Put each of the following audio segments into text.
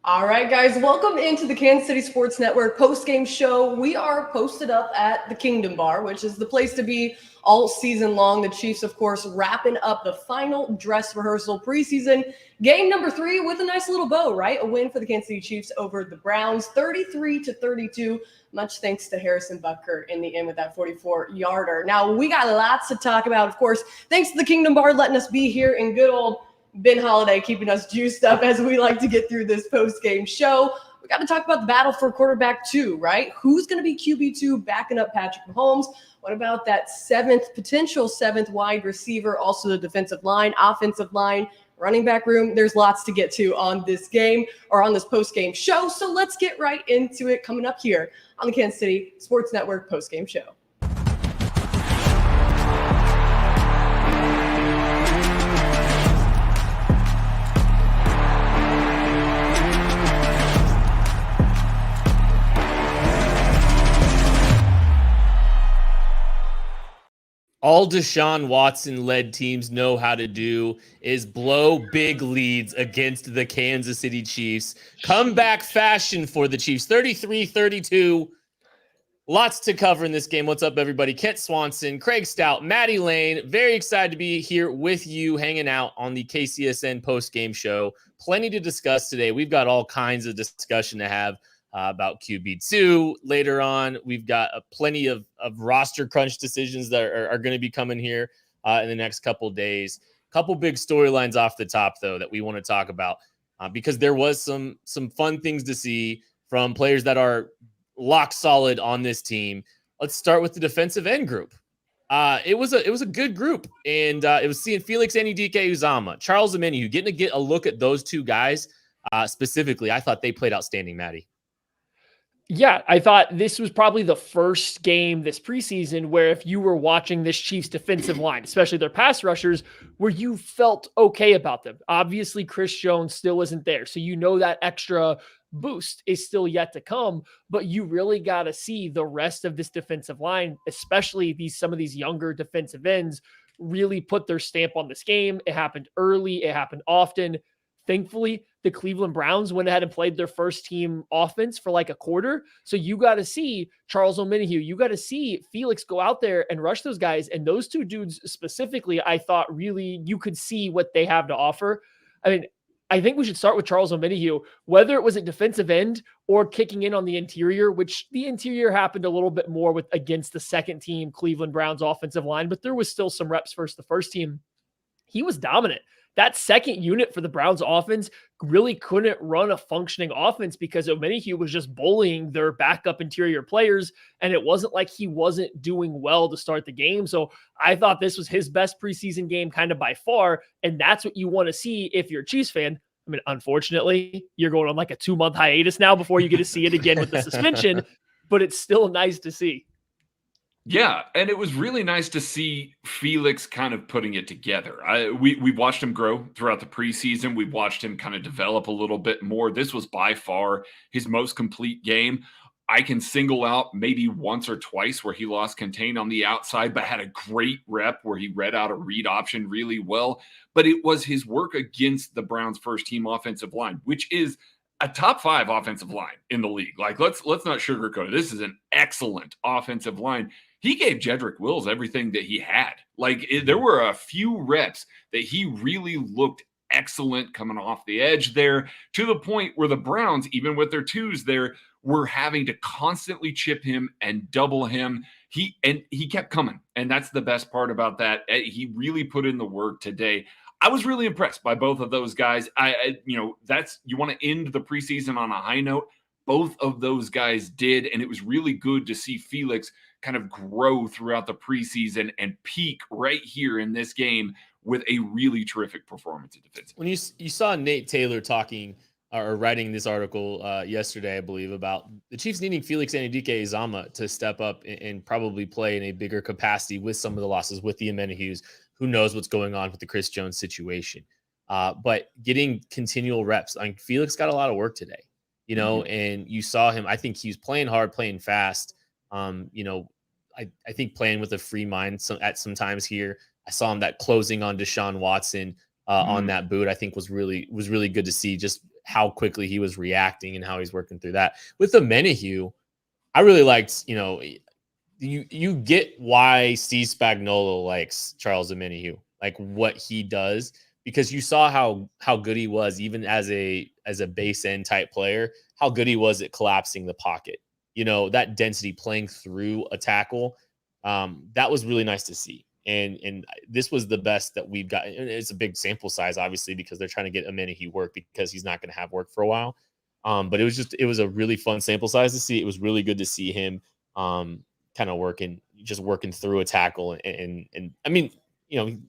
All right, guys, welcome into the Kansas City Sports Network post-game show. We are posted up at the Kingdom Bar, which is the place to be all season long. The Chiefs, of course, wrapping up the final dress rehearsal preseason game number 3 with a nice little bow, right? A win for the Kansas City Chiefs over the Browns, 33-32. Much thanks to Harrison Butker in the end with that 44-yarder. Now, we got lots to talk about, of course. Thanks to the Kingdom Bar letting us be here in good old Ben Holiday, keeping us juiced up as we like to get through this post-game show. We got to talk about the battle for quarterback 2, right? Who's going to be QB2 backing up Patrick Mahomes? What about that potential seventh wide receiver, also the defensive line, offensive line, running back room? There's lots to get to on this game or on this post-game show. So let's get right into it coming up here on the Kansas City Sports Network post-game show. All Deshaun Watson-led teams know how to do is blow big leads against the Kansas City Chiefs. Comeback fashion for the Chiefs, 33-32. Lots to cover in this game. What's up, everybody? Kent Swanson, Craig Stout, Maddie Lane. Very excited to be here with you, hanging out on the KCSN post-game show. Plenty to discuss today. We've got all kinds of discussion to have about QB2 later on. We've got plenty of roster crunch decisions that are going to be coming here in the next couple days. Couple big storylines off the top, though, that we want to talk about because there was some fun things to see from players that are lock solid on this team. Let's start with the defensive end group. It was a good group, and it was seeing Felix Anudike-Uzomah, Charles Omenihu, getting to get a look at those two guys specifically. I thought they played outstanding, Maddie. Yeah, I thought this was probably the first game this preseason where if you were watching this Chiefs defensive line, especially their pass rushers, where you felt okay about them. Obviously, Chris Jones still isn't there. So you know that extra boost is still yet to come, but you really got to see the rest of this defensive line, especially some of these younger defensive ends, really put their stamp on this game. It happened early. It happened often. Thankfully, the Cleveland Browns went ahead and played their first team offense for like a quarter. So you got to see Charles Omenihu. You got to see Felix go out there and rush those guys. And those two dudes specifically, I thought really you could see what they have to offer. I mean, I think we should start with Charles Omenihu, whether it was at defensive end or kicking in on the interior, which the interior happened a little bit more with against the second team Cleveland Browns offensive line, but there was still some reps versus the first team. He was dominant. That second unit for the Browns offense really couldn't run a functioning offense because Omenihu was just bullying their backup interior players, and it wasn't like he wasn't doing well to start the game. So I thought this was his best preseason game kind of by far, and that's what you want to see if you're a Chiefs fan. I mean, unfortunately, you're going on like a 2-month hiatus now before you get to see it again with the suspension, but it's still nice to see. Yeah, and it was really nice to see Felix kind of putting it together. We watched him grow throughout the preseason. We watched him kind of develop a little bit more. This was by far his most complete game. I can single out maybe once or twice where he lost contain on the outside, but had a great rep where he read out a read option really well. But it was his work against the Browns' first team offensive line, which is a top 5 offensive line in the league. Like, let's not sugarcoat it. This is an excellent offensive line. He gave Jedrick Wills everything that he had. There were a few reps that he really looked excellent coming off the edge there, to the point where the Browns, even with their twos there, were having to constantly chip him and double him. He kept coming, and that's the best part about that. He really put in the work today. I was really impressed by both of those guys. You want to end the preseason on a high note. Both of those guys did, and it was really good to see Felix kind of grow throughout the preseason and peak right here in this game with a really terrific performance in defense. When you saw Nate Taylor talking or writing this article yesterday, I believe, about the Chiefs needing Felix Anudike-Uzomah to step up and probably play in a bigger capacity with some of the losses with the Omenihus. Who knows what's going on with the Chris Jones situation? But getting continual reps. I mean, Felix got a lot of work today, and you saw him. I think he was playing hard, playing fast. I think playing with a free mind at some times here. I saw him that closing on Deshaun Watson on that boot. I think was really good to see. Just how quickly he was reacting and how he's working through that. With the Menahue, I really liked, you get why Steve Spagnuolo likes Charles Omenihu, like what he does, because you saw how good he was even as a base end type player, how good he was at collapsing the pocket. That density playing through a tackle, that was really nice to see. And this was the best that we've got. And it's a big sample size, obviously, because they're trying to get Omenihu work because he's not going to have work for a while. But it was a really fun sample size to see. It was really good to see him kind of working through a tackle. And I mean,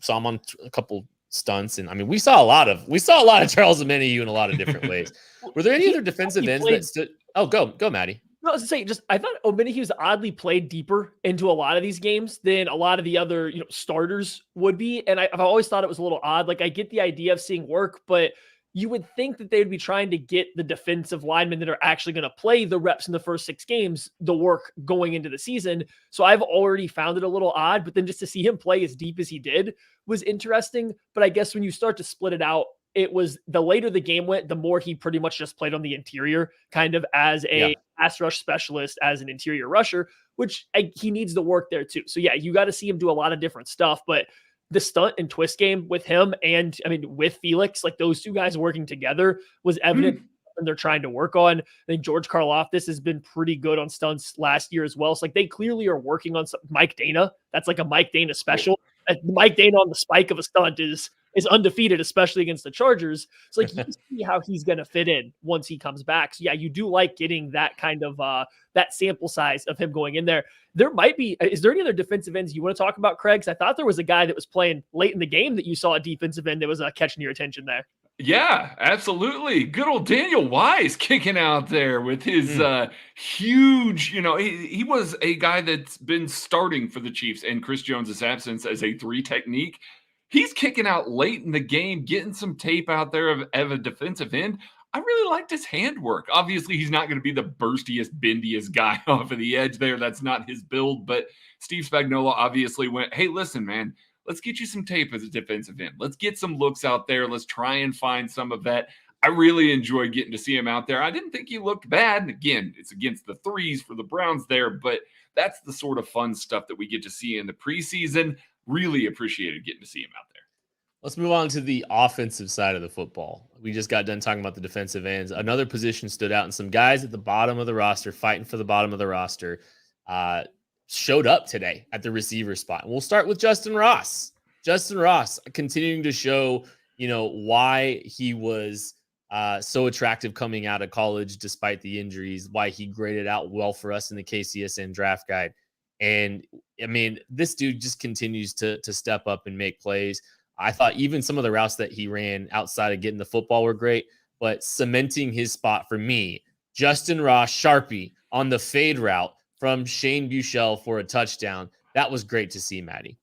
saw him on a couple stunts. And I mean, we saw a lot of Charles Omenihu in a lot of different ways. Were there any other defensive ends that stood? Oh, go, Maddie. No, I was going to say, I thought Omenihu's oddly played deeper into a lot of these games than a lot of the other, starters would be. And I've always thought it was a little odd. Like, I get the idea of seeing work, but you would think that they would be trying to get the defensive linemen that are actually going to play the reps in the first 6 games, the work going into the season. So I've already found it a little odd, but then just to see him play as deep as he did was interesting. But I guess when you start to split it out, it was the later the game went, the more he pretty much just played on the interior, kind of as a pass rush specialist, as an interior rusher, which he needs to work there too. So yeah, you got to see him do a lot of different stuff, but the stunt and twist game with him and with Felix, like those two guys working together was evident. And they're trying to work on. I think George Karlaftis has been pretty good on stunts last year as well. So like they clearly are working on some. Mike Dana. That's like a Mike Dana special. Mike Dana on the spike of a stunt is undefeated, especially against the Chargers. So like you see how he's going to fit in once he comes back. So yeah, you do like getting that kind of that sample size of him going in there. There might be. Is there any other defensive ends you want to talk about, Craig? 'Cause I thought there was a guy that was playing late in the game that you saw a defensive end that was catching your attention there. Yeah, absolutely. Good old Daniel Wise kicking out there with his huge, he was a guy that's been starting for the Chiefs in Chris Jones's absence as a 3 technique. He's kicking out late in the game, getting some tape out there of a defensive end. I really liked his handwork. Obviously, he's not going to be the burstiest, bendiest guy off of the edge there. That's not his build, but Steve Spagnuolo obviously went, hey, listen, man, let's get you some tape as a defensive end. Let's get some looks out there. Let's try and find some of that. I really enjoyed getting to see him out there. I didn't think he looked bad. And again, it's against the 3s for the Browns there, but that's the sort of fun stuff that we get to see in the preseason. Really appreciated getting to see him out there. Let's move on to the offensive side of the football. We just got done talking about the defensive ends. Another position stood out, and some guys at the bottom of the roster, fighting for the bottom of the roster, showed up today at the receiver spot. And we'll start with Justin Ross. Justin Ross continuing to show, why he was so attractive coming out of college despite the injuries, why he graded out well for us in the KCSN draft guide. And I mean, this dude just continues to step up and make plays. I thought even some of the routes that he ran outside of getting the football were great, but cementing his spot for me, Justin Ross, Sharpie on the fade route from Shane Buechele for a touchdown. That was great to see, Maddie.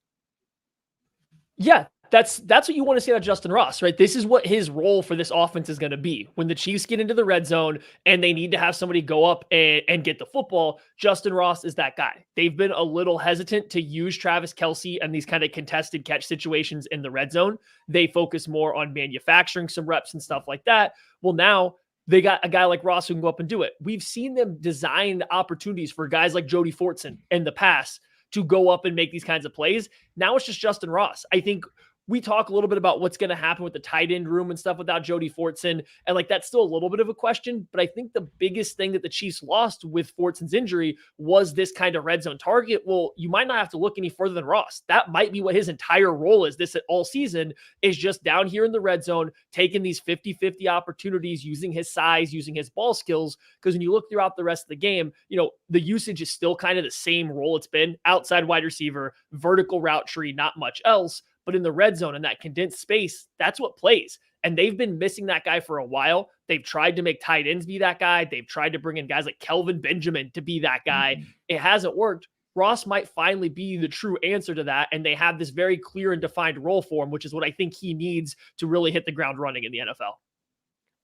Yeah, that's what you want to see out of Justin Ross, right? This is what his role for this offense is going to be. When the Chiefs get into the red zone and they need to have somebody go up and get the football, Justin Ross is that guy. They've been a little hesitant to use Travis Kelce and these kind of contested catch situations in the red zone. They focus more on manufacturing some reps and stuff like that. Well, now they got a guy like Ross who can go up and do it. We've seen them design opportunities for guys like Jody Fortson in the past to go up and make these kinds of plays. Now it's just Justin Ross. I think we talk a little bit about what's going to happen with the tight end room and stuff without Jody Fortson. And like, that's still a little bit of a question, but I think the biggest thing that the Chiefs lost with Fortson's injury was this kind of red zone target. Well, you might not have to look any further than Ross. That might be what his entire role is this all season, is just down here in the red zone, taking these 50-50 opportunities, using his size, using his ball skills. Because when you look throughout the rest of the game, the usage is still kind of the same role it's been: outside wide receiver, vertical route tree, not much else. But in the red zone, in that condensed space, that's what plays. And they've been missing that guy for a while. They've tried to make tight ends be that guy. They've tried to bring in guys like Kelvin Benjamin to be that guy. It hasn't worked. Ross might finally be the true answer to that. And they have this very clear and defined role for him, which is what I think he needs to really hit the ground running in the NFL.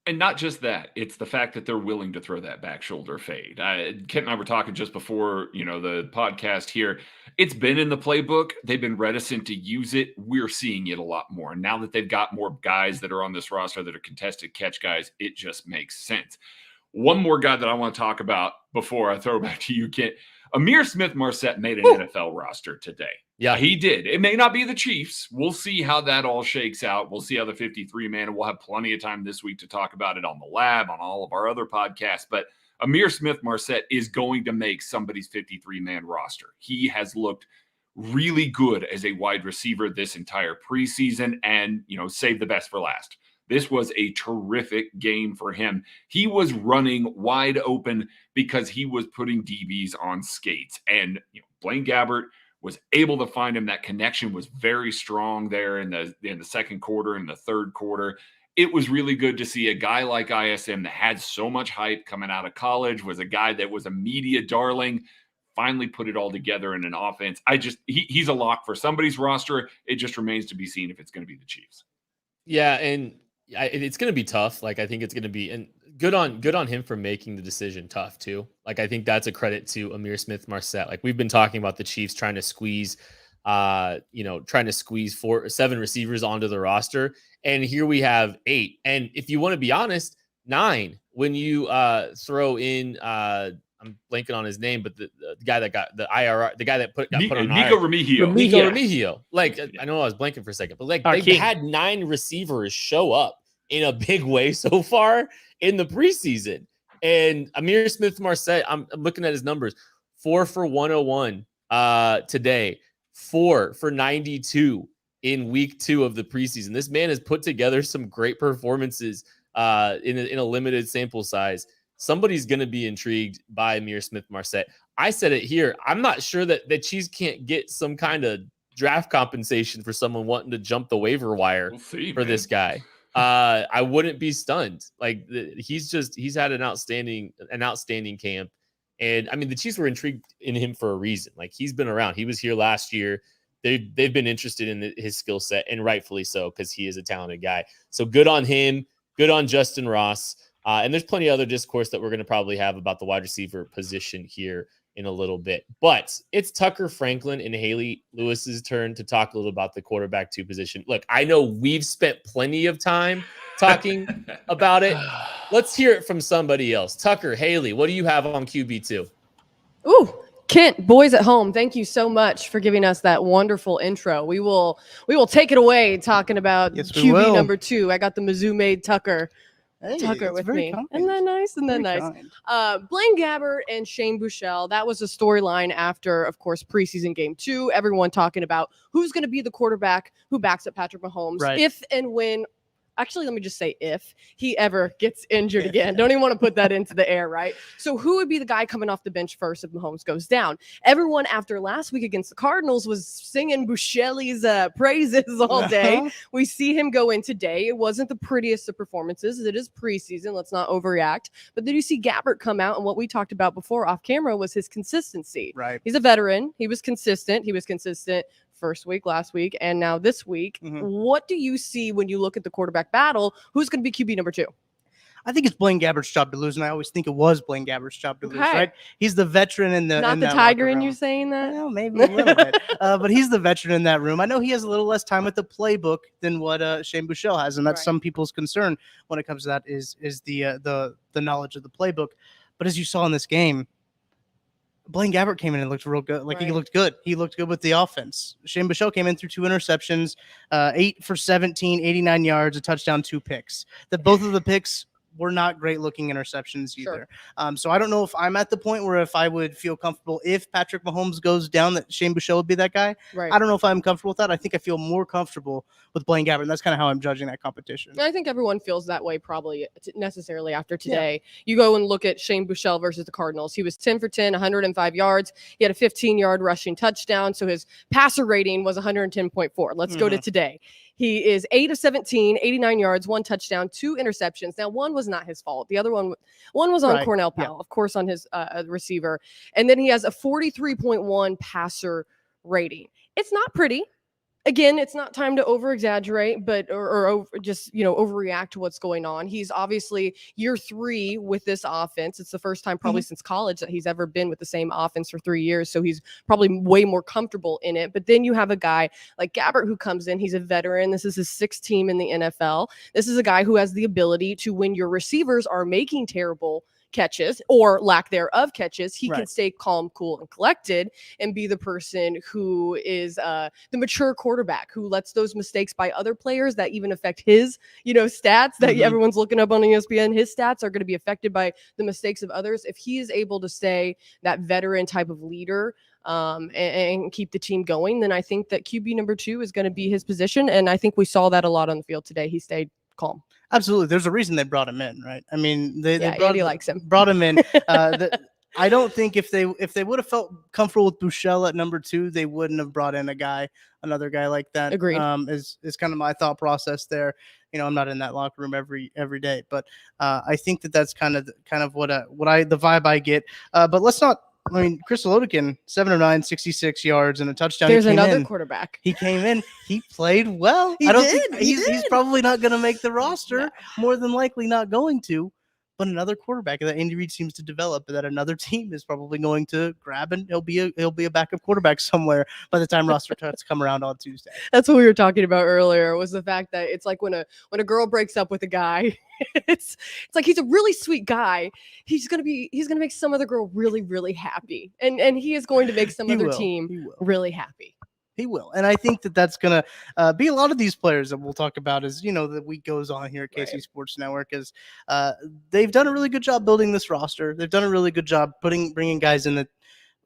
And not just that, it's the fact that they're willing to throw that back shoulder fade. Kent and I were talking just before, the podcast here. It's been in the playbook. They've been reticent to use it. We're seeing it a lot more. And now that they've got more guys that are on this roster that are contested catch guys, it just makes sense. One more guy that I want to talk about before I throw it back to you, Kent. Amir Smith-Marset made an NFL roster today. Yeah, he did. It may not be the Chiefs. We'll see how that all shakes out. We'll see how the 53-man, and we'll have plenty of time this week to talk about it on the lab, on all of our other podcasts. But Amir Smith-Marset is going to make somebody's 53-man roster. He has looked really good as a wide receiver this entire preseason and, save the best for last. This was a terrific game for him. He was running wide open because he was putting DBs on skates. And Blaine Gabbert was able to find him. That connection was very strong there in the second quarter and the third quarter. It was really good to see a guy like ISM that had so much hype coming out of college, was a guy that was a media darling, finally put it all together in an offense. He's a lock for somebody's roster. It just remains to be seen if it's going to be the Chiefs. Yeah, and it's going to be tough. I think it's going to be, and good on him for making the decision tough too. I think that's a credit to Amir Smith-Marset. We've been talking about the Chiefs trying to squeeze 7 receivers onto the roster. And here we have 8. And if you want to be honest, 9, when you throw in, I'm blanking on his name, but the guy that got the IRR, the guy that got put on Nico Remigio. Nico Remigio. I know I was blanking for a second, but they've had 9 receivers show up in a big way so far in the preseason. And Amir Smith-Marset, I'm looking at his numbers: 4 for 101 today, 4 for 92 in week 2 of the preseason. This man has put together some great performances in a limited sample size. Somebody's going to be intrigued by Amir Smith-Marset. I said it here. I'm not sure that the Chiefs can't get some kind of draft compensation for someone wanting to jump the waiver wire this guy. I wouldn't be stunned. He's had an outstanding camp. And I mean, the Chiefs were intrigued in him for a reason. He's been around. He was here last year. They've been interested in his skill set, and rightfully so, because he is a talented guy. So good on him. Good on Justin Ross. And there's plenty of other discourse that we're going to probably have about the wide receiver position here in a little bit. But it's Tucker Franklin and Hayley Lewis's turn to talk a little about the quarterback 2 position. Look, I know we've spent plenty of time talking about it. Let's hear it from somebody else. Tucker, Hayley, what do you have on QB2? Ooh, Kent, boys at home, thank you so much for giving us that wonderful intro. We will take it away talking about QB number 2. I got the Mizzou-made Tucker with me. Kind. Isn't that nice? Blaine Gabbert and Shane Buechele. That was a storyline after, of course, preseason game 2. Everyone talking about who's going to be the quarterback who backs up Patrick Mahomes if and when. Actually, let me just say if he ever gets injured again. Don't even want to put that into the air, right? So who would be the guy coming off the bench first if Mahomes goes down? Everyone after last week against the Cardinals was singing Buechele's praises all day. We see him go in today. It wasn't the prettiest of performances. It is preseason. Let's not overreact. But then you see Gabbert come out, and what we talked about before off camera was his consistency. Right. He's a veteran. He was consistent. First week, last week, and now this week. Mm-hmm. What do you see when you look at the quarterback battle? Who's going to be QB number 2? I think it's Blaine Gabbert's job to lose, and I always think it was Blaine Gabbert's job to lose, right? He's the veteran in the not the tiger in you saying that? Well, maybe a little bit, but he's the veteran in that room. I know he has a little less time with the playbook than what Shane Buechele has, and that's some people's concern when it comes to that is the knowledge of the playbook. But as you saw in this game, Blaine Gabbert came in and looked real good. He looked good. He looked good with the offense. Shane Buechele came in through 2 interceptions, 8 for 17, 89 yards, a touchdown, 2 picks. Both of the picks were not great looking interceptions either. Sure. So I don't know if I'm at the point where if I would feel comfortable if Patrick Mahomes goes down that Shane Buechele would be that guy. Right. I don't know if I'm comfortable with that. I think I feel more comfortable with Blaine Gabbert, and that's kind of how I'm judging that competition. I think everyone feels that way probably necessarily after today. Yeah. You go and look at Shane Buechele versus the Cardinals. He was 10 for 10, 105 yards. He had a 15-yard rushing touchdown, so his passer rating was 110.4. Let's go to today. He is 8 of 17, 89 yards, 1 touchdown, 2 interceptions. Now, one was not his fault. The other one was on Cornell Powell, of course, on his receiver. And then he has a 43.1 passer rating. It's not pretty. again, it's not time to over exaggerate, but just overreact to what's going on. He's obviously year 3 with this offense. It's the first time probably since college that he's ever been with the same offense for 3 years. So he's probably way more comfortable in it. But then you have a guy like Gabbert who comes in. He's a veteran. This is his 6th team in the NFL. This is a guy who has the ability to, when your receivers are making terrible catches or lack thereof catches, he can stay calm, cool, and collected and be the person who is the mature quarterback who lets those mistakes by other players that even affect his, stats that everyone's looking up on ESPN. His stats are going to be affected by the mistakes of others. If he is able to stay that veteran type of leader and keep the team going, then I think that QB number 2 is going to be his position. And I think we saw that a lot on the field today. He stayed calm. Absolutely. There's a reason they brought him in, right? I mean, Andy likes him. Brought him in. I don't think if they would have felt comfortable with Buechele at number 2, they wouldn't have brought in another guy like that. Agreed. Is kind of my thought process there. I'm not in that locker room every day, but I think that's kind of what the vibe I get. But let's not. I mean, Chris Olodikin, 7 of 9, 66 yards and a touchdown. There's another quarterback. He came in. He played well. He's probably not going to make the roster. No. More than likely not going to. But another quarterback that Andy Reid seems to develop that another team is probably going to grab, and he'll be a backup quarterback somewhere by the time roster cuts come around on Tuesday. That's what we were talking about earlier, was the fact that it's like when a girl breaks up with a guy, it's like he's a really sweet guy. He's gonna make some other girl really, really happy, and he is going to make some other team really happy. He will. And I think that's going to be a lot of these players that we'll talk about as, the week goes on here at KC Sports Network, is they've done a really good job building this roster. They've done a really good job bringing guys in that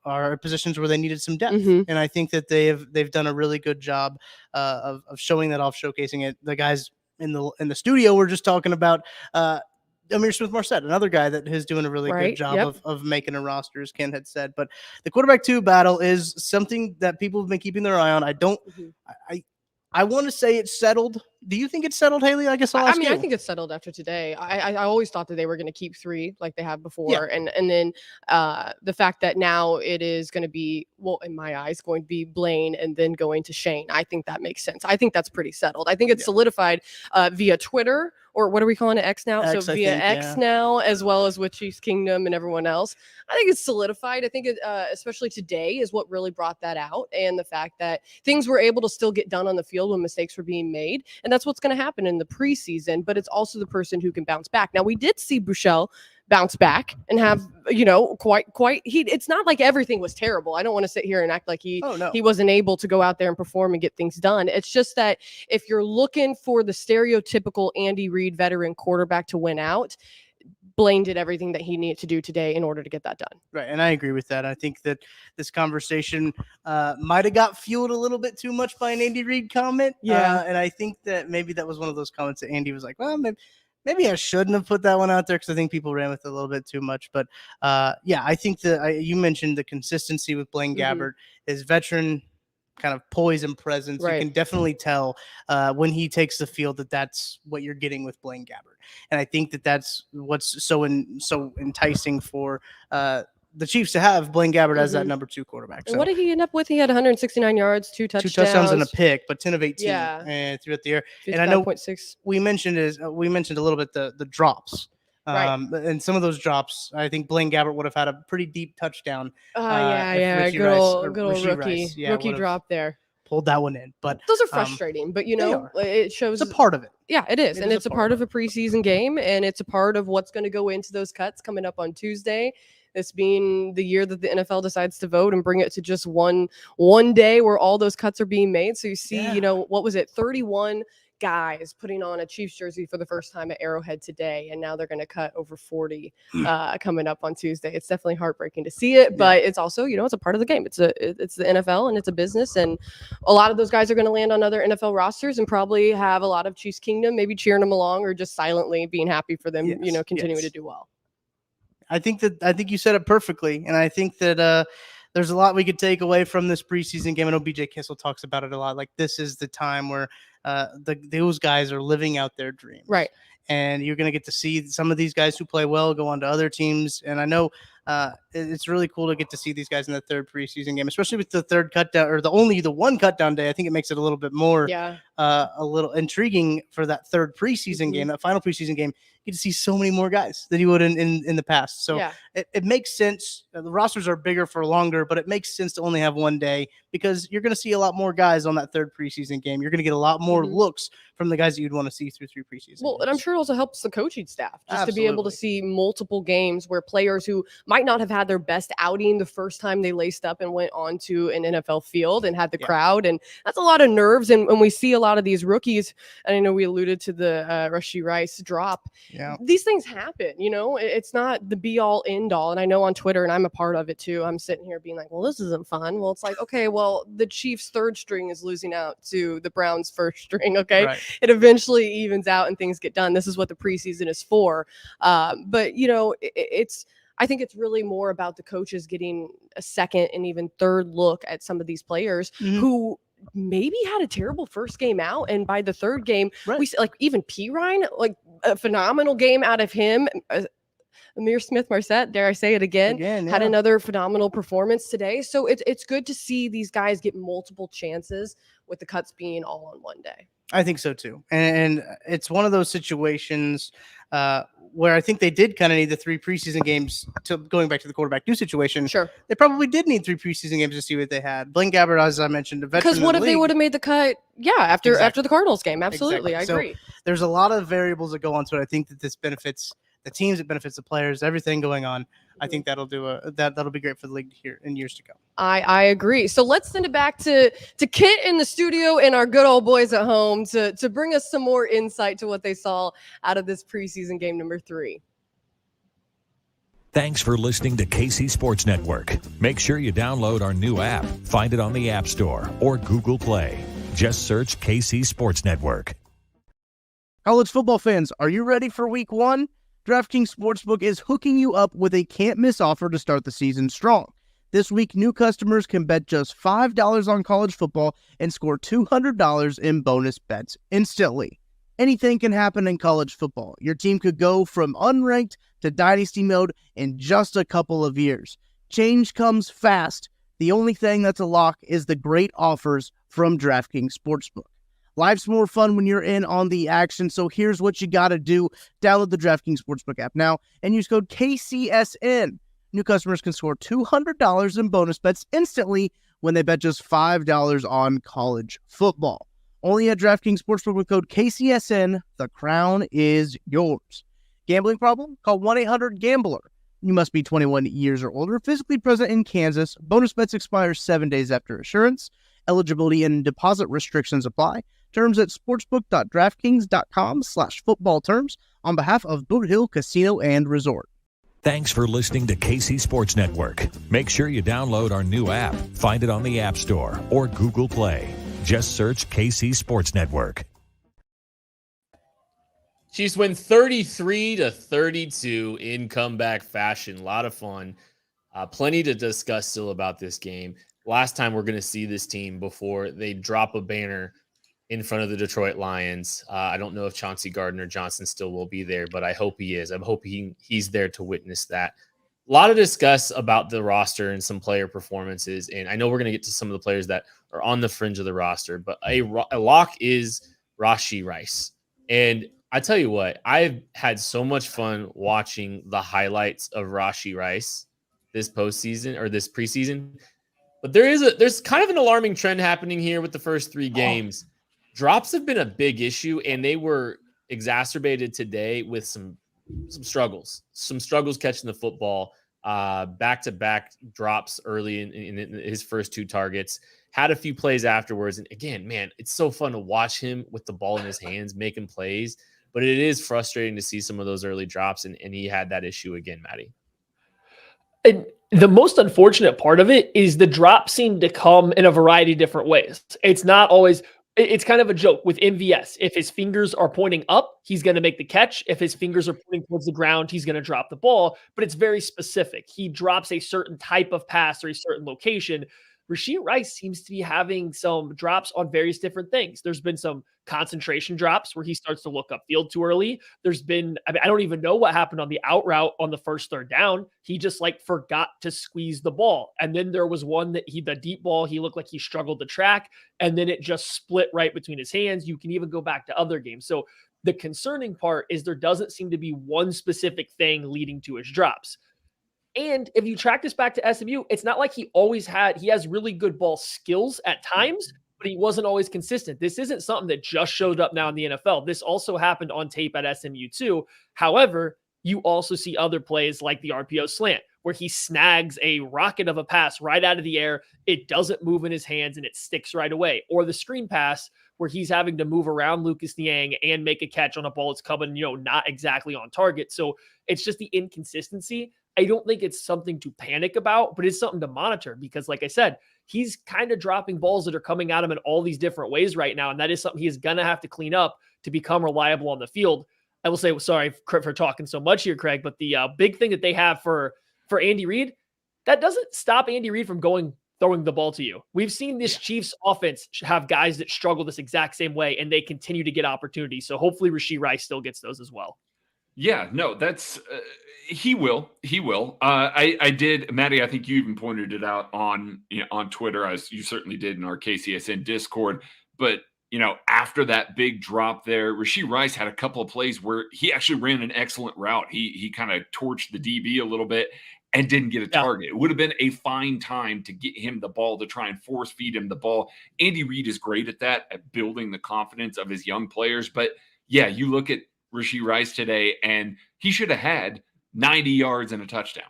are positions where they needed some depth. And I think that they've done a really good job of showing that off, showcasing it. The guys in the studio were just talking about Amir Smith-Marset, another guy that is doing a really good job of making a roster, as Ken had said. But the quarterback 2 battle is something that people have been keeping their eye on. I want to say it's settled. Do you think it's settled, Hayley? I guess I'll ask you. I think it's settled after today. I always thought that they were going to keep 3 like they have before. And then the fact that now it is going to be, well, in my eyes, going to be Blaine and then going to Shane. I think that makes sense. I think that's pretty settled. I think it's solidified via Twitter, or what are we calling it, X now? X, so via X now, as well as with Chiefs Kingdom and everyone else. I think it's solidified. I think it, especially today, is what really brought that out, and the fact that things were able to still get done on the field when mistakes were being made. And that's what's going to happen in the preseason, but it's also the person who can bounce back. Now, we did see Buechele bounce back and have, it's not like everything was terrible. I don't want to sit here and act like he wasn't able to go out there and perform and get things done. It's just that if you're looking for the stereotypical Andy Reid veteran quarterback to win out, Blaine did everything that he needed to do today in order to get that done. Right. And I agree with that. I think that this conversation might have got fueled a little bit too much by an Andy Reid comment. Yeah. And I think that maybe that was one of those comments that Andy was like, well, maybe I shouldn't have put that one out there, because I think people ran with it a little bit too much. But I think that you mentioned the consistency with Blaine Gabbert, his veteran kind of poise and presence. You can definitely tell when he takes the field that's what you're getting with Blaine Gabbert. And I think that's what's so enticing for the Chiefs to have Blaine Gabbert as that number 2 quarterback. So, what did he end up with? He had 169 yards, 2 touchdowns and a pick, but 10 of 18 and throughout the air. And I know we mentioned a little bit the drops. And some of those drops, I think Blaine Gabbert would have had a pretty deep touchdown. Good old rookie drop there. Pulled that one in, but those are frustrating. But it shows it's a part of it. Yeah, it is, and it's a part of a preseason game, and it's a part of what's going to go into those cuts coming up on Tuesday. This being the year that the NFL decides to vote and bring it to just one day where all those cuts are being made. So you see, what was it, 31 guys putting on a Chiefs jersey for the first time at Arrowhead today, and now they're going to cut over 40 coming up on Tuesday. It's definitely heartbreaking to see it, but it's also, it's a part of the game. It's the NFL, and it's a business, and a lot of those guys are going to land on other NFL rosters and probably have a lot of Chiefs Kingdom maybe cheering them along, or just silently being happy for them, continuing to do well. I think you said it perfectly, and I think that there's a lot we could take away from this preseason game. I know BJ Kissel talks about it a lot. Like, this is the time where those guys are living out their dreams. And you're going to get to see some of these guys who play well go on to other teams. And I know it's really cool to get to see these guys in the third preseason game, especially with the third cut down, or the one cut down day. I think it makes it a little bit more, a little intriguing for that third preseason game, that final preseason game. You get to see so many more guys than you would in the past. So it makes sense. The rosters are bigger for longer, but it makes sense to only have one day because you're going to see a lot more guys on that third preseason game. You're going to get a lot more looks from the guys that you'd want to see through 3 preseason games. And I'm sure it also helps the coaching staff just to be able to see multiple games where players who might not have had their best outing the first time they laced up and went onto an NFL field and had the crowd. And that's a lot of nerves. And when we see a lot of these rookies, and I know we alluded to the Rashi Rice drop, these things happen, it's not the be all end all. And I know on Twitter, and I'm a part of it too, I'm sitting here being like, well, this isn't fun. Well, it's like, okay, well, the Chiefs' third string is losing out to the Browns' first string. Okay. Right. It eventually evens out and things get done. This is what the preseason is for. But I think it's really more about the coaches getting a second and even third look at some of these players who maybe had a terrible first game out, and by the third game, we see, like, even P. Ryan, like a phenomenal game out of him. Amir Smith-Marset, dare I say it again, had another phenomenal performance today. So it's good to see these guys get multiple chances with the cuts being all on one day. I think so too. And it's one of those situations where I think they did kind of need the 3 preseason games to going back to the quarterback new situation. Sure. They probably did need 3 preseason games to see what they had. Blaine Gabbert, as I mentioned, a veteran. Because what if they would have made the cut? Yeah. After the Cardinals game. Absolutely. Exactly. I agree. So there's a lot of variables that go onto it. I think that this benefits the teams, it benefits the players, everything going on. I think that'll be great for the league here in years to come. I agree. So let's send it back to Kit in the studio and our good old boys at home to bring us some more insight to what they saw out of this preseason game number 3. Thanks for listening to KC Sports Network. Make sure you download our new app. Find it on the App Store or Google Play. Just search KC Sports Network. College football fans, are you ready for week 1? DraftKings Sportsbook is hooking you up with a can't-miss offer to start the season strong. This week, new customers can bet just $5 on college football and score $200 in bonus bets instantly. Anything can happen in college football. Your team could go from unranked to dynasty mode in just a couple of years. Change comes fast. The only thing that's a lock is the great offers from DraftKings Sportsbook. Life's more fun when you're in on the action, so here's what you got to do. Download the DraftKings Sportsbook app now and use code KCSN. New customers can score $200 in bonus bets instantly when they bet just $5 on college football. Only at DraftKings Sportsbook with code KCSN. The crown is yours. Gambling problem? Call 1-800-GAMBLER. You must be 21 years or older, physically present in Kansas. Bonus bets expire 7 days after issuance. Eligibility and deposit restrictions apply. Terms at sportsbook.draftkings.com/football terms on behalf of Boot Hill Casino and Resort. Thanks for listening to KC Sports Network. Make sure you download our new app. Find it on the App Store or Google Play. Just search KC Sports Network. Chiefs win 33-32 in comeback fashion. A lot of fun. Plenty to discuss still about this game. Last time we're going to see this team before they drop a banner in front of the Detroit Lions. I don't know if Chauncey Gardner-Johnson still will be there, but I hope he is. I'm hoping he's there to witness that. A lot of discuss about the roster and some player performances, and I know we're going to get to some of the players that are on the fringe of the roster, but a lock is Rashi Rice. And I tell you what, I've had so much fun watching the highlights of Rashi Rice this postseason or this preseason. But there's kind of an alarming trend happening here with the first 3 games. Drops have been a big issue, and they were exacerbated today with some struggles. Some struggles catching the football, back-to-back drops early in his first 2 targets. Had a few plays afterwards. And again, man, it's so fun to watch him with the ball in his hands, making plays. But it is frustrating to see some of those early drops, and he had that issue again, Maddie. And the most unfortunate part of it is the drops seem to come in a variety of different ways. It's not always, it's kind of a joke with MVS. If his fingers are pointing up, he's going to make the catch. If his fingers are pointing towards the ground, he's going to drop the ball. But it's very specific. He drops a certain type of pass or a certain location. Rashi Rice seems to be having some drops on various different things. There's been some concentration drops where he starts to look upfield too early. There's been, I don't even know what happened on the out route on the first third down. He just like forgot to squeeze the ball. And then there was one that the deep ball, he looked like he struggled to track, and then it just split right between his hands. You can even go back to other games. So the concerning part is there doesn't seem to be one specific thing leading to his drops. And if you track this back to SMU, it's not like he has really good ball skills at times, but he wasn't always consistent. This isn't something that just showed up now in the NFL. This also happened on tape at SMU too. However, you also see other plays like the RPO slant, where he snags a rocket of a pass right out of the air. It doesn't move in his hands and it sticks right away. Or the screen pass, where he's having to move around Lucas Niang and make a catch on a ball that's coming, not exactly on target. So it's just the inconsistency. I don't think it's something to panic about, but it's something to monitor because, like I said, he's kind of dropping balls that are coming at him in all these different ways right now. And that is something he is going to have to clean up to become reliable on the field. I will say, sorry for talking so much here, Craig, but the big thing that they have for Andy Reid, that doesn't stop Andy Reid from throwing the ball to you. We've seen this Chiefs offense have guys that struggle this exact same way, and they continue to get opportunities. So hopefully Rashi Rice still gets those as well. Yeah, no, that's he will. I did, Maddie. I think you even pointed it out on Twitter, as you certainly did in our KCSN Discord. But after that big drop there, Rashi Rice had a couple of plays where he actually ran an excellent route. He kind of torched the DB a little bit and didn't get a target. It would have been a fine time to get him the ball, to try and force feed him the ball. Andy Reid is great at that, at building the confidence of his young players. But yeah, you look at Rashi Rice today, and he should have had 90 yards and a touchdown,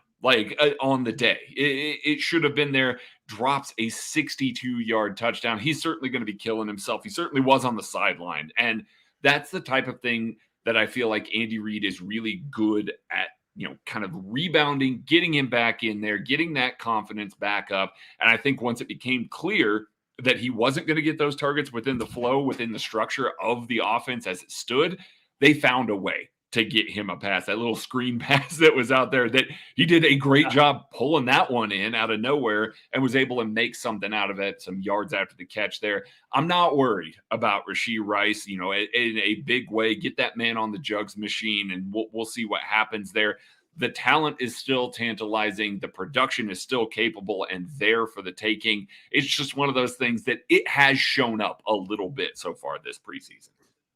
on the day. It should have been there. Drops a 62-yard touchdown. He's certainly going to be killing himself. He certainly was on the sideline. And that's the type of thing that I feel like Andy Reid is really good at, kind of rebounding, getting him back in there, getting that confidence back up. And I think once it became clear that he wasn't going to get those targets within the flow, within the structure of the offense as it stood, they found a way to get him a pass, that little screen pass that was out there, that he did a great job pulling that one in out of nowhere and was able to make something out of it, some yards after the catch there. I'm not worried about Rashi Rice, in a big way. Get that man on the jugs machine, and we'll see what happens there. The talent is still tantalizing. The production is still capable and there for the taking. It's just one of those things that it has shown up a little bit so far this preseason.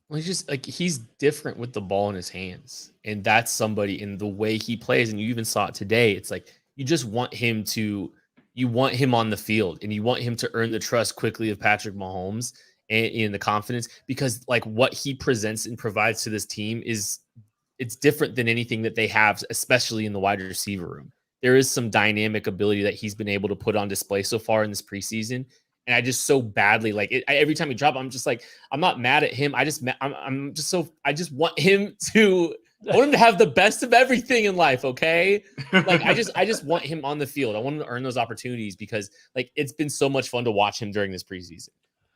Well, he's different with the ball in his hands. And that's somebody in the way he plays. And you even saw it today. It's like, you just want him on the field, and you want him to earn the trust quickly of Patrick Mahomes and in the confidence, because what he presents and provides to this team it's different than anything that they have, especially in the wide receiver room. There is some dynamic ability that he's been able to put on display so far in this preseason. And I just so badly every time he drops, I'm just like, I'm not mad at him. I just want him to have the best of everything in life. Okay. I just want him on the field. I want him to earn those opportunities because it's been so much fun to watch him during this preseason.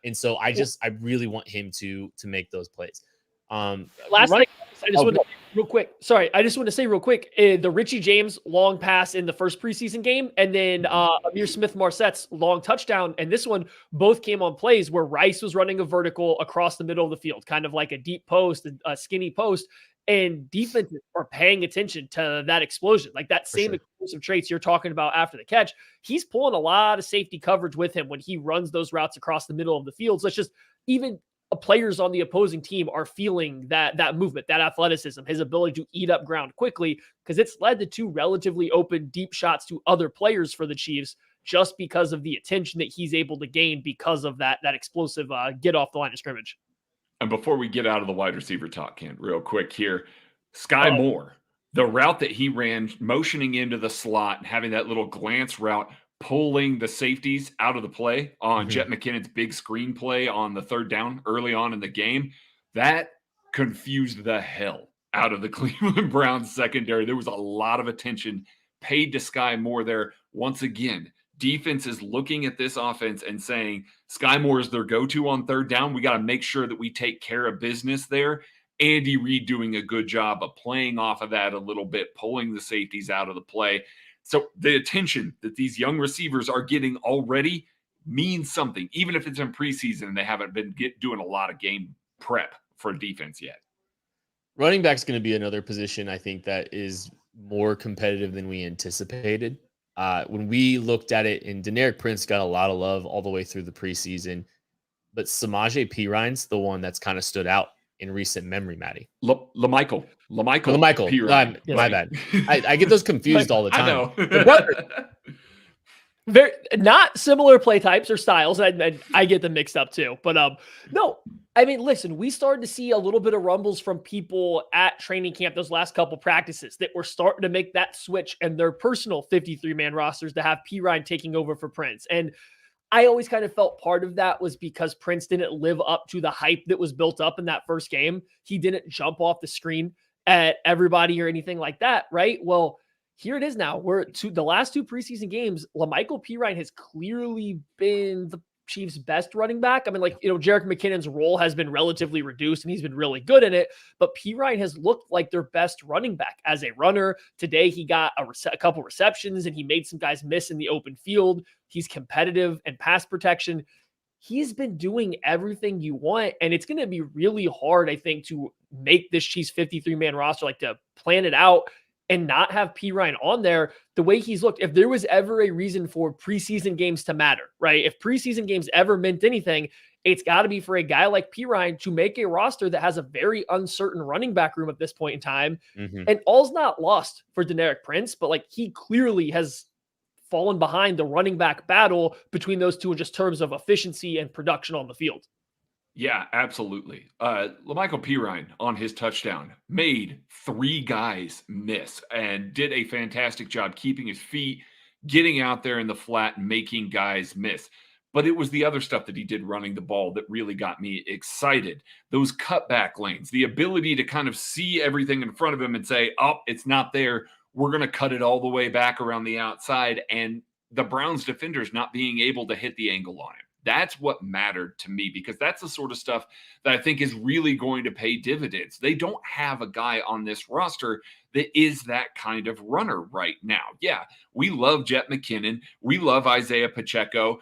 And so I really want him to make those plays. Last thing, I just want to say real quick. Sorry, I just want to say real quick, the Richie James long pass in the first preseason game, and then Amir Smith-Marsette's long touchdown, and this one both came on plays where Rice was running a vertical across the middle of the field, kind of like a deep post, a skinny post, and defenses are paying attention to that explosion, like that same explosive traits you're talking about after the catch. He's pulling a lot of safety coverage with him when he runs those routes across the middle of the field. So it's just even players on the opposing team are feeling that movement, that athleticism, his ability to eat up ground quickly, because it's led to two relatively open, deep shots to other players for the Chiefs just because of the attention that he's able to gain because of that explosive get off the line of scrimmage. And before we get out of the wide receiver talk, Kent, real quick here, Sky Moore, the route that he ran, motioning into the slot and having that little glance route, pulling the safeties out of the play on Jet McKinnon's big screen play on the third down early on in the game, that confused the hell out of the Cleveland Browns secondary. There was a lot of attention paid to Sky Moore there. Once again, defense is looking at this offense and saying, Sky Moore is their go-to on third down. We got to make sure that we take care of business there. Andy Reid doing a good job of playing off of that a little bit, pulling the safeties out of the play. So the attention that these young receivers are getting already means something, even if it's in preseason and they haven't been doing a lot of game prep for defense yet. Running back's going to be another position I think that is more competitive than we anticipated. When we looked at it, and Deneric Prince got a lot of love all the way through the preseason, but Samaje Perine's the one that's kind of stood out in recent memory, Matty. LaMichael. Perine. My bad. I get those confused all the time. I know. They're brothers. Very not similar play types or styles. I get them mixed up too. But no, I mean, listen, we started to see a little bit of rumbles from people at training camp those last couple practices that were starting to make that switch and their personal 53-man rosters to have Perine taking over for Prince. And I always kind of felt part of that was because Prince didn't live up to the hype that was built up in that first game. He didn't jump off the screen at everybody or anything like that, right? Well, here it is now. We're to the last two preseason games. LaMichael Perine has clearly been the Chiefs' best running back. I mean, Jerick McKinnon's role has been relatively reduced and he's been really good in it, but Perine has looked like their best running back as a runner. Today, he got a couple receptions and he made some guys miss in the open field. He's competitive and pass protection. He's been doing everything you want, and it's going to be really hard, I think, to make this Chiefs 53-man roster, like to plan it out and not have Perine on there the way he's looked. If there was ever a reason for preseason games to matter, right? If preseason games ever meant anything, it's got to be for a guy like Perine to make a roster that has a very uncertain running back room at this point in time. Mm-hmm. And all's not lost for Deneric Prince, but he clearly has fallen behind the running back battle between those two in just terms of efficiency and production on the field. Yeah, absolutely. LaMichael Perine on his touchdown made 3 guys miss and did a fantastic job keeping his feet, getting out there in the flat, and making guys miss. But it was the other stuff that he did running the ball that really got me excited. Those cutback lanes, the ability to kind of see everything in front of him and say, oh, it's not there. We're going to cut it all the way back around the outside. And the Browns defenders not being able to hit the angle on him. That's what mattered to me, because that's the sort of stuff that I think is really going to pay dividends. They don't have a guy on this roster that is that kind of runner right now. Yeah, we love Jet McKinnon. We love Isaiah Pacheco.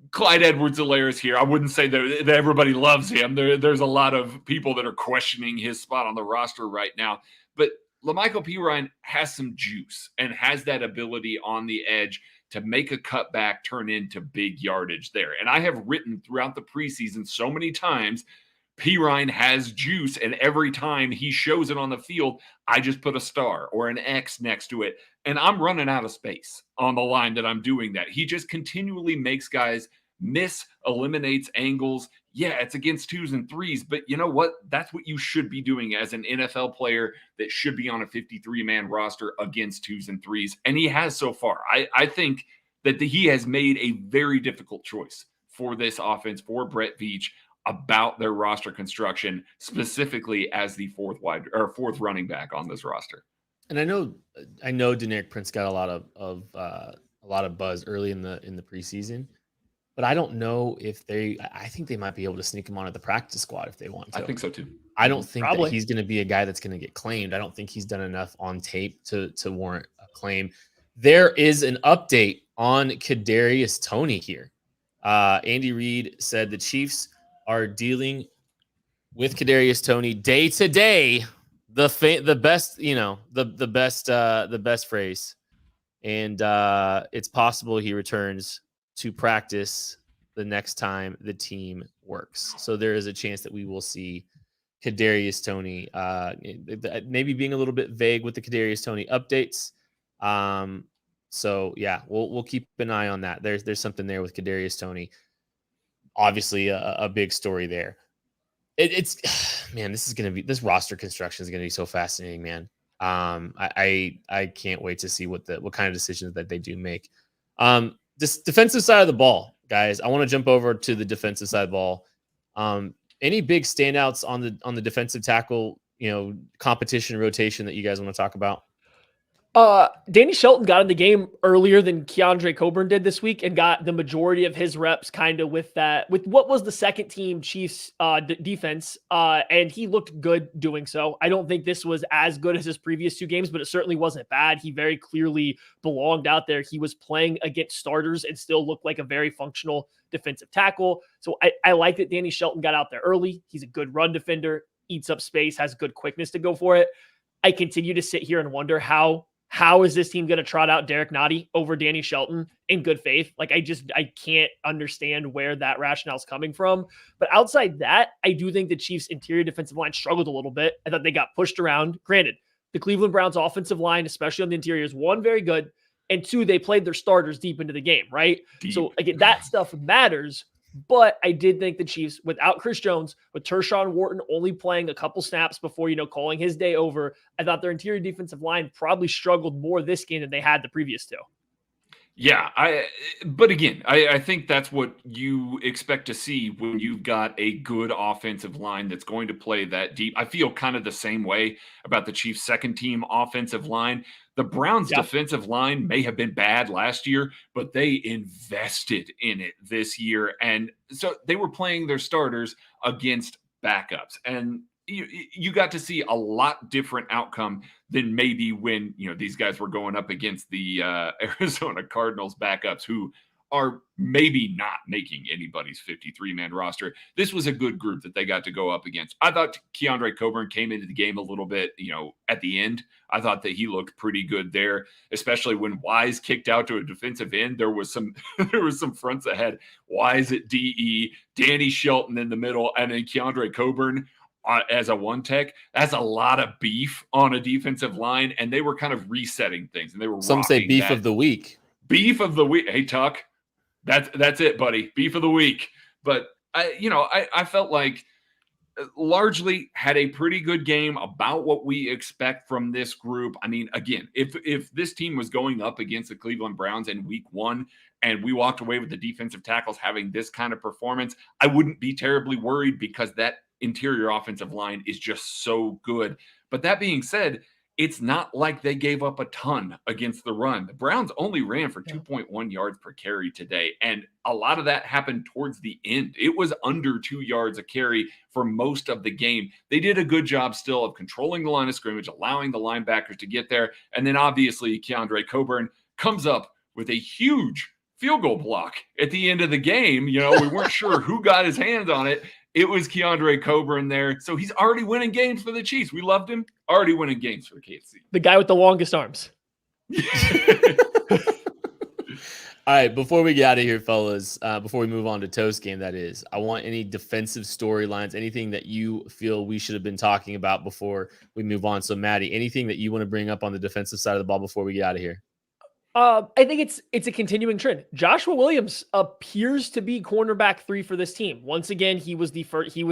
Clyde Edwards-Helaire is here. I wouldn't say that everybody loves him. There's a lot of people that are questioning his spot on the roster right now. But LaMichael Perine has some juice and has that ability on the edge to make a cutback turn into big yardage there. And I have written throughout the preseason so many times, Perine has juice, and every time he shows it on the field, I just put a star or an X next to it, and I'm running out of space on the line that I'm doing that. He just continually makes guys miss, eliminates angles. Yeah, it's against 2s and 3s, but you know what? That's what you should be doing as an NFL player that should be on a 53-man roster against 2s and 3s, and he has so far. I think that he has made a very difficult choice for this offense, for Brett Veach, about their roster construction, specifically as the fourth running back on this roster. And I know Deneric Prince got a lot of buzz early in the preseason. But I don't know if I think they might be able to sneak him onto the practice squad if they want to. I think so too. I don't think that he's going to be a guy that's going to get claimed. I don't think he's done enough on tape to warrant a claim. There is an update on Kadarius Toney here. Andy Reid said the Chiefs are dealing with Kadarius Toney day to day. The best phrase, and it's possible he returns to practice the next time the team works. So there is a chance that we will see Kadarius Toney, maybe being a little bit vague with the Kadarius Toney updates. So yeah, we'll keep an eye on that. There's something there with Kadarius Toney. Obviously a big story there. It's man, this roster construction is going to be so fascinating, man. I can't wait to see what kind of decisions that they do make. This defensive side of the ball, guys. I want to jump over to the defensive side of the ball. Any big standouts on the defensive tackle, competition rotation that you guys want to talk about? Danny Shelton got in the game earlier than Keandre Coburn did this week and got the majority of his reps kind of with what was the second team Chiefs defense. And he looked good doing so. I don't think this was as good as his previous 2 games, but it certainly wasn't bad. He very clearly belonged out there. He was playing against starters and still looked like a very functional defensive tackle. So I like that Danny Shelton got out there early. He's a good run defender, eats up space, has good quickness to go for it. I continue to sit here and wonder how is this team going to trot out Derek Nottie over Danny Shelton in good faith? Like, I can't understand where that rationale is coming from. But outside that, I do think the Chiefs' interior defensive line struggled a little bit. I thought they got pushed around. Granted, the Cleveland Browns offensive line, especially on the interior, is 1, very good, and 2, they played their starters deep into the game, right? Deep. So again, that stuff matters. But I did think the Chiefs, without Chris Jones, with Tershawn Wharton only playing a couple snaps before, calling his day over, I thought their interior defensive line probably struggled more this game than they had the previous 2. Yeah, but again, I think that's what you expect to see when you've got a good offensive line that's going to play that deep. I feel kind of the same way about the Chiefs' second team offensive line. The Browns' defensive line may have been bad last year, but they invested in it this year. And so they were playing their starters against backups. And you got to see a lot different outcome than maybe when, these guys were going up against the Arizona Cardinals backups, who are maybe not making anybody's 53-man roster. This was a good group that they got to go up against. I thought Keandre Coburn came into the game a little bit, at the end. I thought that he looked pretty good there, especially when Wise kicked out to a defensive end. There was some fronts ahead. Wise at DE, Danny Shelton in the middle, and then Keandre Coburn as a one tech. That's a lot of beef on a defensive line, and they were kind of resetting things. And they were some say beef of the week. Beef of the week. Hey, Tuck, that's it, buddy. Beef of the week. But I felt like largely had a pretty good game, about what we expect from this group. I mean, again, if this team was going up against the Cleveland Browns in week 1 and we walked away with the defensive tackles having this kind of performance, I wouldn't be terribly worried, because that interior offensive line is just so good. But that being said, it's not like they gave up a ton against the run. The Browns only ran for 2.1 yards per carry today, and a lot of that happened towards the end. It was under 2 yards a carry for most of the game. They did a good job still of controlling the line of scrimmage, allowing the linebackers to get there, and then obviously Keandre Coburn comes up with a huge field goal block at the end of the game. We weren't sure who got his hands on it. It was Keandre Coburn there. So he's already winning games for the Chiefs. We loved him. Already winning games for the KC. The guy with the longest arms. All right, before we get out of here, fellas, before we move on to Toast Game, that is, I want any defensive storylines, anything that you feel we should have been talking about before we move on. So, Maddie, anything that you want to bring up on the defensive side of the ball before we get out of here? I think it's a continuing trend. Joshua Williams appears to be cornerback 3 for this team. Once again, he was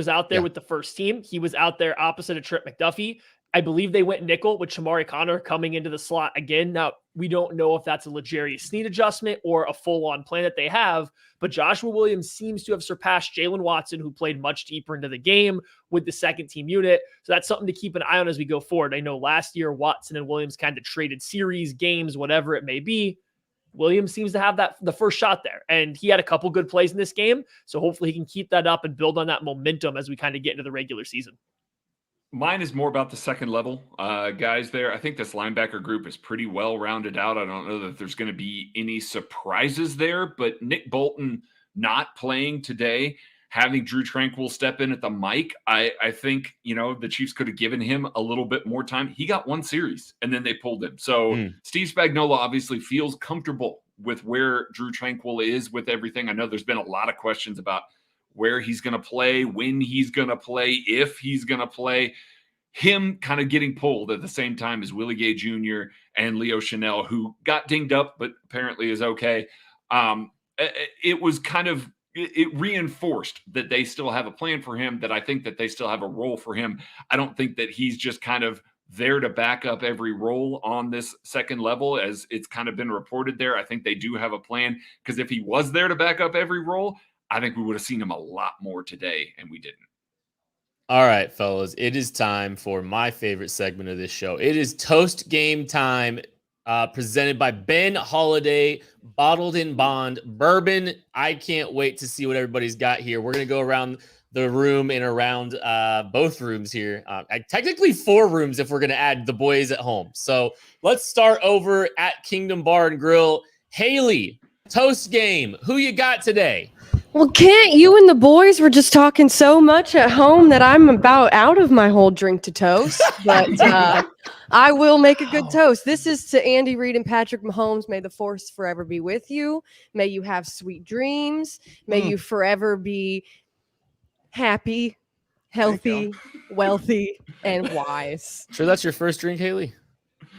out there with the first team. He was out there opposite of Trent McDuffie. I believe they went nickel with Shamari Connor coming into the slot again. Now, we don't know if that's a L'Jarius Sneed adjustment or a full-on plan that they have, but Joshua Williams seems to have surpassed Jalen Watson, who played much deeper into the game with the second-team unit. So that's something to keep an eye on as we go forward. I know last year Watson and Williams kind of traded series, games, whatever it may be. Williams seems to have the first shot there, and he had a couple good plays in this game, so hopefully he can keep that up and build on that momentum as we kind of get into the regular season. Mine is more about the second level guys there. I think this linebacker group is pretty well rounded out. I don't know that there's going to be any surprises there, but Nick Bolton not playing today, having Drew Tranquil step in at the mic, I think, the Chiefs could have given him a little bit more time. He got 1 series and then they pulled him. So Steve Spagnuolo obviously feels comfortable with where Drew Tranquil is with everything. I know there's been a lot of questions about where he's going to play, when he's going to play, if he's going to play. Him kind of getting pulled at the same time as Willie Gay Jr. and Leo Chanel, who got dinged up but apparently is okay. It was kind of, it reinforced that they still have a plan for him, that I think that they still have a role for him. I don't think that he's just kind of there to back up every role on this second level, as it's kind of been reported there. I think they do have a plan, because if he was there to back up every role, I think we would have seen him a lot more today, and we didn't. All right, fellas, it is time for my favorite segment of this show. It is Toast Game time. presented by Ben Holiday, bottled in bond bourbon. I can't wait to see what everybody's got here. We're going to go around the room and around both rooms here. Technically 4 rooms if we're going to add the boys at home. So let's start over at Kingdom Bar and Grill. Hayley, toast game. Who you got today? Well, can't you and the boys were just talking so much at home that I'm about out of my whole drink to toast, but I will make a good toast. This is to Andy Reid and Patrick Mahomes. May the force forever be with you. May you have sweet dreams. May you forever be happy, healthy, wealthy, and wise. Sure that's your first drink, Hayley?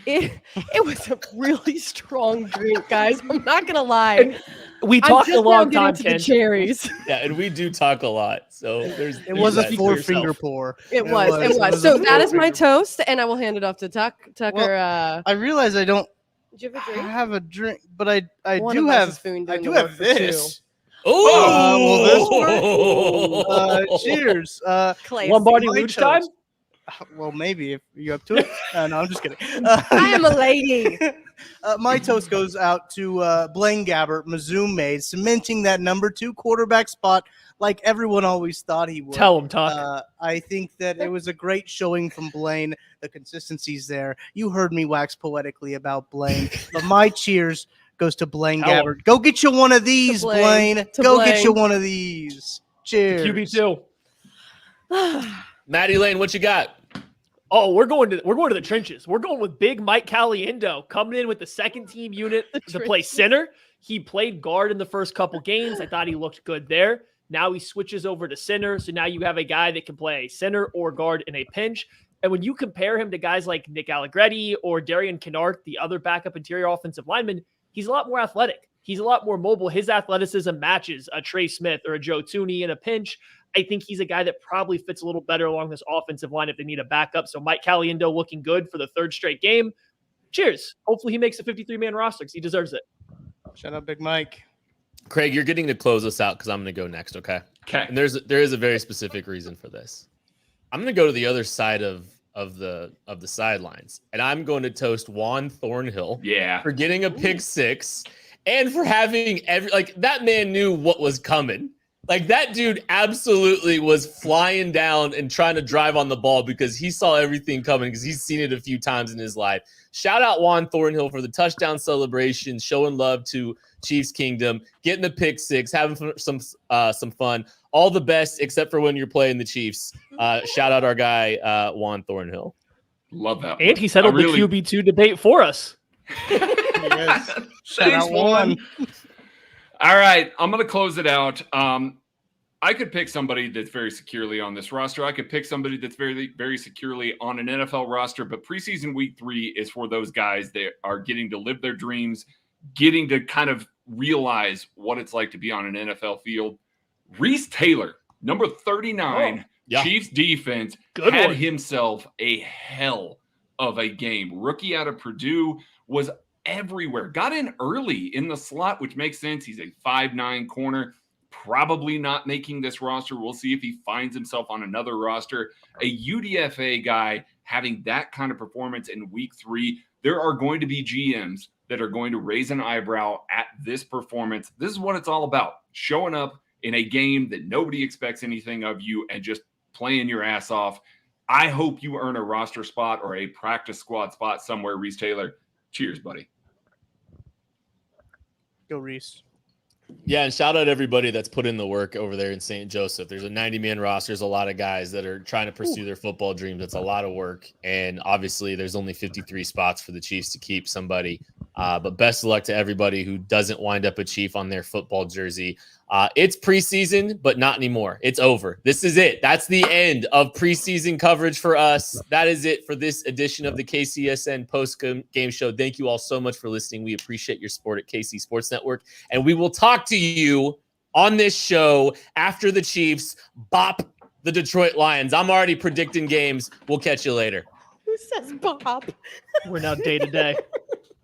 It was a really strong drink, guys. I'm not going to lie. And we talked a long time, Ken. The cherries. Yeah, and we do talk a lot. So it was a 4-finger pour. It was. So that is my toast, and I will hand it off to Tucker. Well, I realize I don't did you have a drink? have a drink, but I One do of us have is spoon I doing do the have work for two. this. Oh, Cheers. Clay. Lombardi my Luge time? toast. Well, maybe if you're up to it. No, I'm just kidding. I am a lady. My toast goes out to Blaine Gabbert, Mizzou made, cementing that number 2 quarterback spot like everyone always thought he would. Tell him, Tuck. I think that it was a great showing from Blaine. The consistency's there. You heard me wax poetically about Blaine, but my cheers goes to Blaine Tell him. Gabbert. Go get you one of these, Blaine. Blaine. To Go Blaine. get you one of these. Cheers. QB2. Maddie Lane, what you got? Oh, we're going to the trenches. We're going with big Mike Caliendo coming in with the second team unit to play center. He played guard in the first couple games. I thought he looked good there. Now he switches over to center. So now you have a guy that can play center or guard in a pinch. And when you compare him to guys like Nick Allegretti or Darian Kennard, the other backup interior offensive lineman, he's a lot more athletic. He's a lot more mobile. His athleticism matches a Trey Smith or a Joe Thuney in a pinch. I think he's a guy that probably fits a little better along this offensive line if they need a backup. So Mike Caliendo looking good for the 3rd straight game. Cheers. Hopefully he makes a 53-man roster because he deserves it. Shout out Big Mike. Craig, you're getting to close us out because I'm going to go next, okay? Okay. And there is a very specific reason for this. I'm going to go to the other side of the sidelines, and I'm going to toast Juan Thornhill for getting a pick 6 and for having that man knew what was coming. Like, that dude absolutely was flying down and trying to drive on the ball because he saw everything coming because he's seen it a few times in his life. Shout out Juan Thornhill for the touchdown celebration, showing love to Chiefs Kingdom, getting the pick 6, having some fun. All the best except for when you're playing the Chiefs. Shout out our guy, Juan Thornhill. Love that. And he settled the QB2 debate for us. Yes. Shout Thanks, out Juan. All right, I'm going to close it out. I could pick somebody that's very securely on this roster. I could pick somebody that's very, very securely on an NFL roster, but preseason week 3 is for those guys that are getting to live their dreams, getting to kind of realize what it's like to be on an NFL field. Reese Taylor, number 39, Chiefs defense, had himself a hell of a game. Rookie out of Purdue, was everywhere. Got in early in the slot, which makes sense. He's a 5'9" corner. Probably not making this roster. We'll see if he finds himself on another roster. A UDFA guy having that kind of performance in week 3. There are going to be GMs that are going to raise an eyebrow at this performance. This is what it's all about. Showing up in a game that nobody expects anything of you and just playing your ass off. I hope you earn a roster spot or a practice squad spot somewhere, Reese Taylor. Cheers, buddy. Go, Reese. Yeah, and shout out everybody that's put in the work over there in St. Joseph. There's a 90-man roster. There's a lot of guys that are trying to pursue their football dreams. It's a lot of work. And obviously, there's only 53 spots for the Chiefs to keep somebody. But best of luck to everybody who doesn't wind up a Chief on their football jersey. It's preseason, but not anymore. It's over. This is it. That's the end of preseason coverage for us. That is it for this edition of the KCSN post-game show. Thank you all so much for listening. We appreciate your support at KC Sports Network. And we will talk to you on this show after the Chiefs bop the Detroit Lions. I'm already predicting games. We'll catch you later. Who says Bob? We're now day to day.